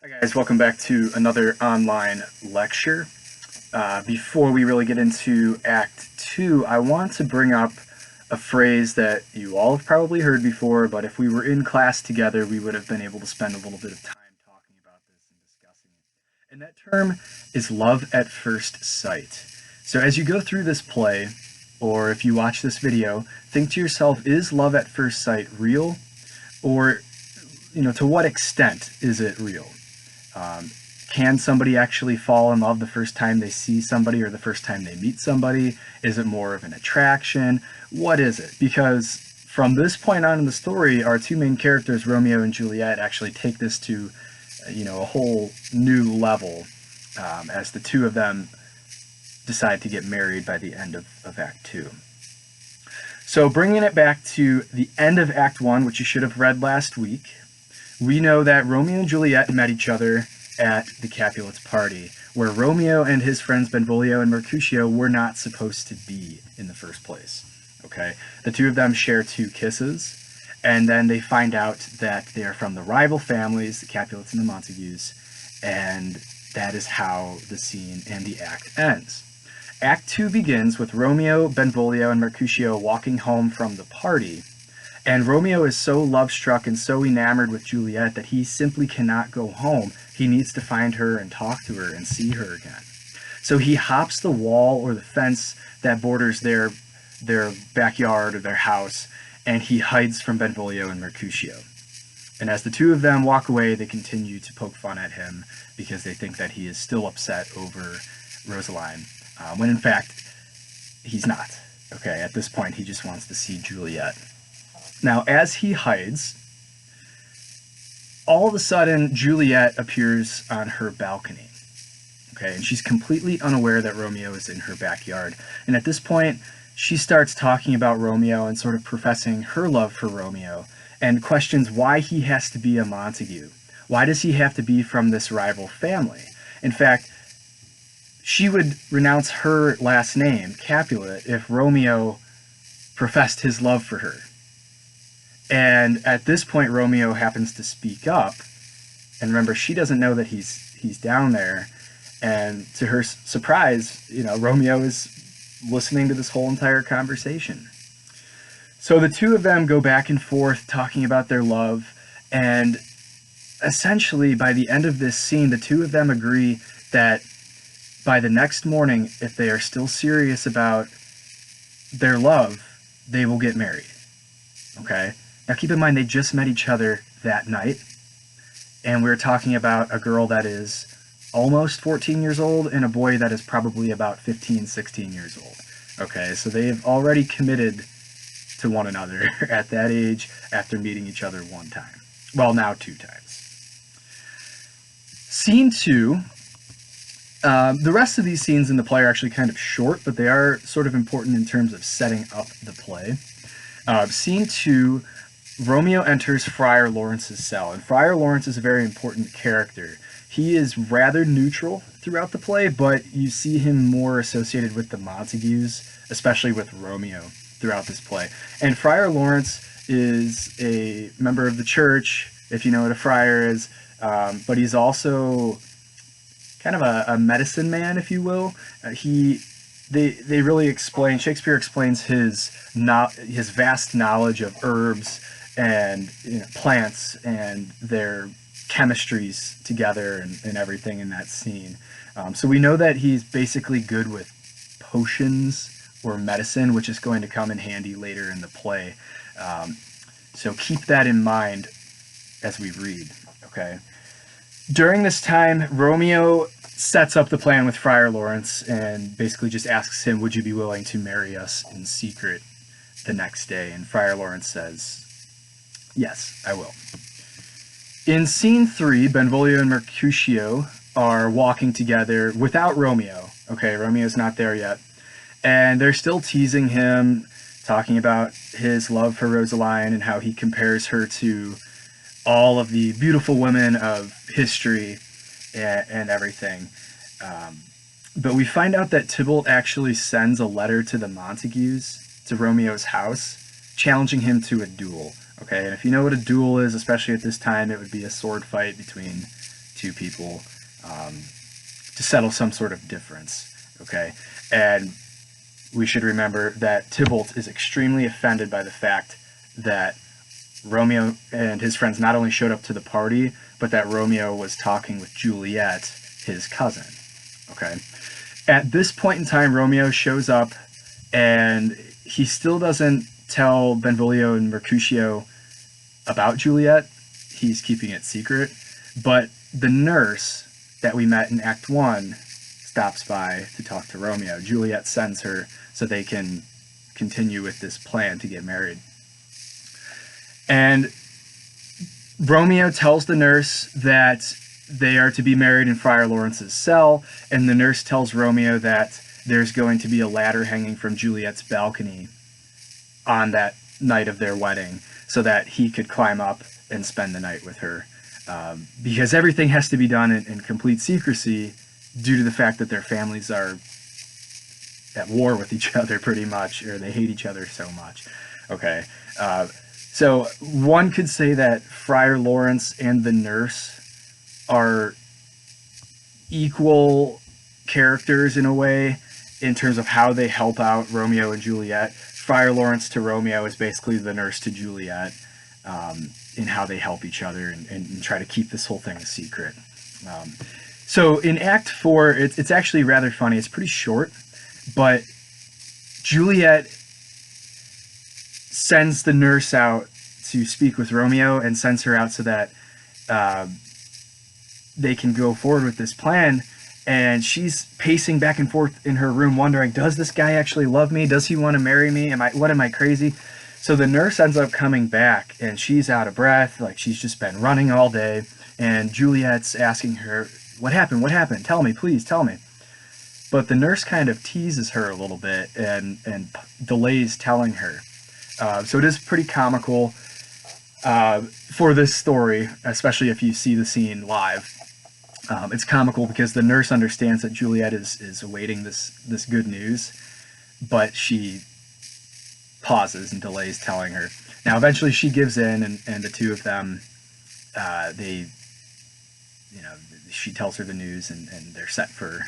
Hi guys, welcome back to another online lecture. Before we really get into Act 2, I want to bring up a phrase that you all have probably heard before, but if we were in class together, we would have been able to spend a little bit of time talking about this and discussing it. And that term is love at first sight. So as you go through this play, or if you watch this video, think to yourself, is love at first sight real? Or, to what extent is it real? Can somebody actually fall in love the first time they see somebody or the first time they meet somebody? Is it more of an attraction? What is it? Because from this point on in the story, our two main characters, Romeo and Juliet, actually take this to, a whole new level as the two of them decide to get married by the end of Act 2. So bringing it back to the end of Act 1, which you should have read last week, we know that Romeo and Juliet met each other at the Capulets' party, where Romeo and his friends Benvolio and Mercutio were not supposed to be in the first place. Okay, the two of them share 2 kisses, and then they find out that they are from the rival families, the Capulets and the Montagues, and that is how the scene and the act ends. Act 2 begins with Romeo, Benvolio, and Mercutio walking home from the party. And Romeo is so love-struck and so enamored with Juliet that he simply cannot go home. He needs to find her and talk to her and see her again. So he hops the wall or the fence that borders their backyard or their house, and he hides from Benvolio and Mercutio. And as the two of them walk away, they continue to poke fun at him because they think that he is still upset over Rosaline, when in fact, he's not. Okay, at this point, he just wants to see Juliet. Now, as he hides, all of a sudden, Juliet appears on her balcony. Okay, and she's completely unaware that Romeo is in her backyard. And at this point, she starts talking about Romeo and sort of professing her love for Romeo and questions why he has to be a Montague. Why does he have to be from this rival family? In fact, she would renounce her last name, Capulet, if Romeo professed his love for her. And at this point, Romeo happens to speak up. And remember, she doesn't know that he's down there. And to her surprise, Romeo is listening to this whole entire conversation. So the two of them go back and forth talking about their love. And essentially, by the end of this scene, the two of them agree that by the next morning, if they are still serious about their love, they will get married. Okay? Now keep in mind, they just met each other that night, and we're talking about a girl that is almost 14 years old and a boy that is probably about 15, 16 years old. Okay, so they've already committed to one another at that age after meeting each other one time. Well, now 2 times. Scene 2, the rest of these scenes in the play are actually kind of short, but they are sort of important in terms of setting up the play. Scene 2, Romeo enters Friar Lawrence's cell, and Friar Lawrence is a very important character. He is rather neutral throughout the play, but you see him more associated with the Montagues, especially with Romeo throughout this play. And Friar Lawrence is a member of the church, if you know what a friar is, but he's also kind of a medicine man, if you will. They really explain, Shakespeare explains his vast knowledge of herbs and plants and their chemistries together and everything in that scene. So we know that he's basically good with potions or medicine, which is going to come in handy later in the play. So keep that in mind as we read, okay? During this time, Romeo sets up the plan with Friar Lawrence and basically just asks him, would you be willing to marry us in secret the next day? And Friar Lawrence says, yes, I will. In scene 3, Benvolio and Mercutio are walking together without Romeo. Okay, Romeo's not there yet. And they're still teasing him, talking about his love for Rosaline and how he compares her to all of the beautiful women of history and everything. But we find out that Tybalt actually sends a letter to the Montagues, to Romeo's house, challenging him to a duel. Okay, and if you know what a duel is, especially at this time, it would be a sword fight between two people to settle some sort of difference. Okay, and we should remember that Tybalt is extremely offended by the fact that Romeo and his friends not only showed up to the party, but that Romeo was talking with Juliet, his cousin. Okay. At this point in time, Romeo shows up, and he still doesn't tell Benvolio and Mercutio about Juliet. He's keeping it secret. But the nurse that we met in Act 1 stops by to talk to Romeo. Juliet sends her so they can continue with this plan to get married. And Romeo tells the nurse that they are to be married in Friar Lawrence's cell, and the nurse tells Romeo that there's going to be a ladder hanging from Juliet's balcony on that night of their wedding so that he could climb up and spend the night with her. Because everything has to be done in complete secrecy due to the fact that their families are at war with each other pretty much, or they hate each other so much. Okay. So one could say that Friar Lawrence and the nurse are equal characters in a way in terms of how they help out Romeo and Juliet. Friar Lawrence to Romeo is basically the nurse to Juliet in how they help each other and try to keep this whole thing a secret. So in Act 4, it's actually rather funny. It's pretty short, but Juliet sends the nurse out to speak with Romeo and sends her out so that they can go forward with this plan. And she's pacing back and forth in her room wondering, does this guy actually love me? Does he want to marry me? What am I crazy? So the nurse ends up coming back and she's out of breath, like she's just been running all day. And Juliet's asking her, what happened? What happened? Tell me, please tell me. But the nurse kind of teases her a little bit and delays telling her. So it is pretty comical for this story, especially if you see the scene live. It's comical because the nurse understands that Juliet is awaiting this good news, but she pauses and delays telling her. Now, eventually she gives in, and the two of them, she tells her the news, and they're set for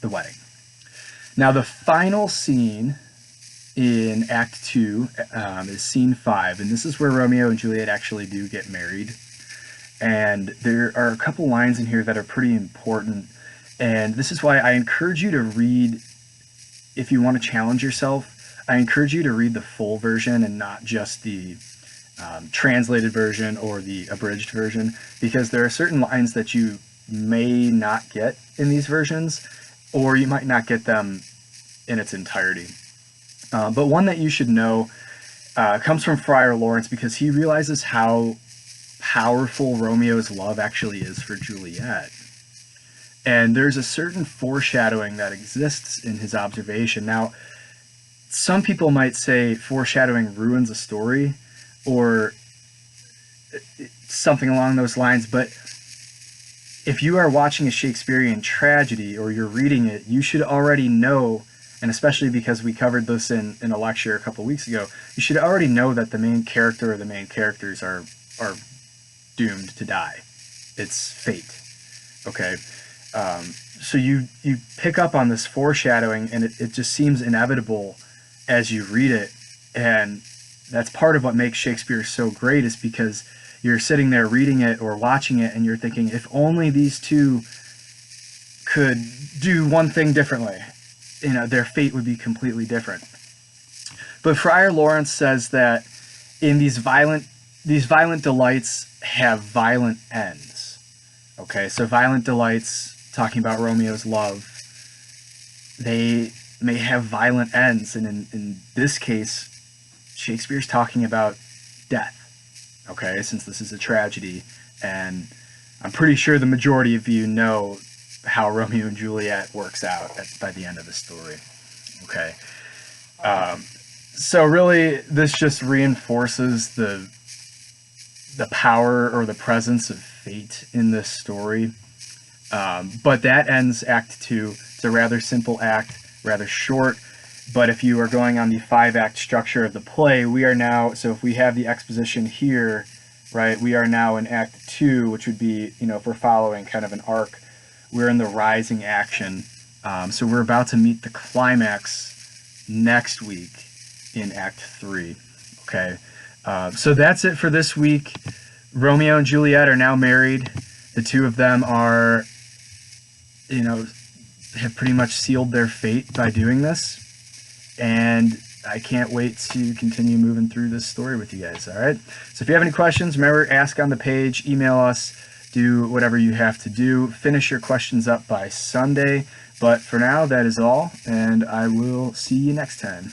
the wedding. Now, the final scene in Act 2 is Scene 5, and this is where Romeo and Juliet actually do get married. And there are a couple lines in here that are pretty important, and this is why I encourage you to read, if you want to challenge yourself, I encourage you to read the full version and not just the translated version or the abridged version, because there are certain lines that you may not get in these versions, or you might not get them in its entirety. But one that you should know comes from Friar Lawrence, because he realizes how powerful Romeo's love actually is for Juliet. And there's a certain foreshadowing that exists in his observation. Now, some people might say foreshadowing ruins a story, or something along those lines, but if you are watching a Shakespearean tragedy or you're reading it, you should already know, and especially because we covered this in a lecture a couple weeks ago, you should already know that the main character or the main characters are doomed to die. It's fate. Okay? So you pick up on this foreshadowing, and it just seems inevitable as you read it. And that's part of what makes Shakespeare so great, is because you're sitting there reading it or watching it, and you're thinking, if only these two could do one thing differently, their fate would be completely different. But Friar Lawrence says that in these violent delights have violent ends. Okay, so violent delights, talking about Romeo's love, they may have violent ends, and in this case, Shakespeare's talking about death. Okay, since this is a tragedy, and I'm pretty sure the majority of you know how Romeo and Juliet works out by the end of the story. Okay, so really, this just reinforces the power or the presence of fate in this story. But that ends Act 2. It's a rather simple act, rather short. But if you are going on the 5-act structure of the play, we are now, so if we have the exposition here, right? We are now in Act 2, which would be, if we're following kind of an arc, we're in the rising action. So we're about to meet the climax next week in Act 3. Okay, so that's it for this week. Romeo and Juliet are now married. The two of them are, have pretty much sealed their fate by doing this. And I can't wait to continue moving through this story with you guys, all right? So if you have any questions, remember, ask on the page, email us, do whatever you have to do. Finish your questions up by Sunday. But for now, that is all, and I will see you next time.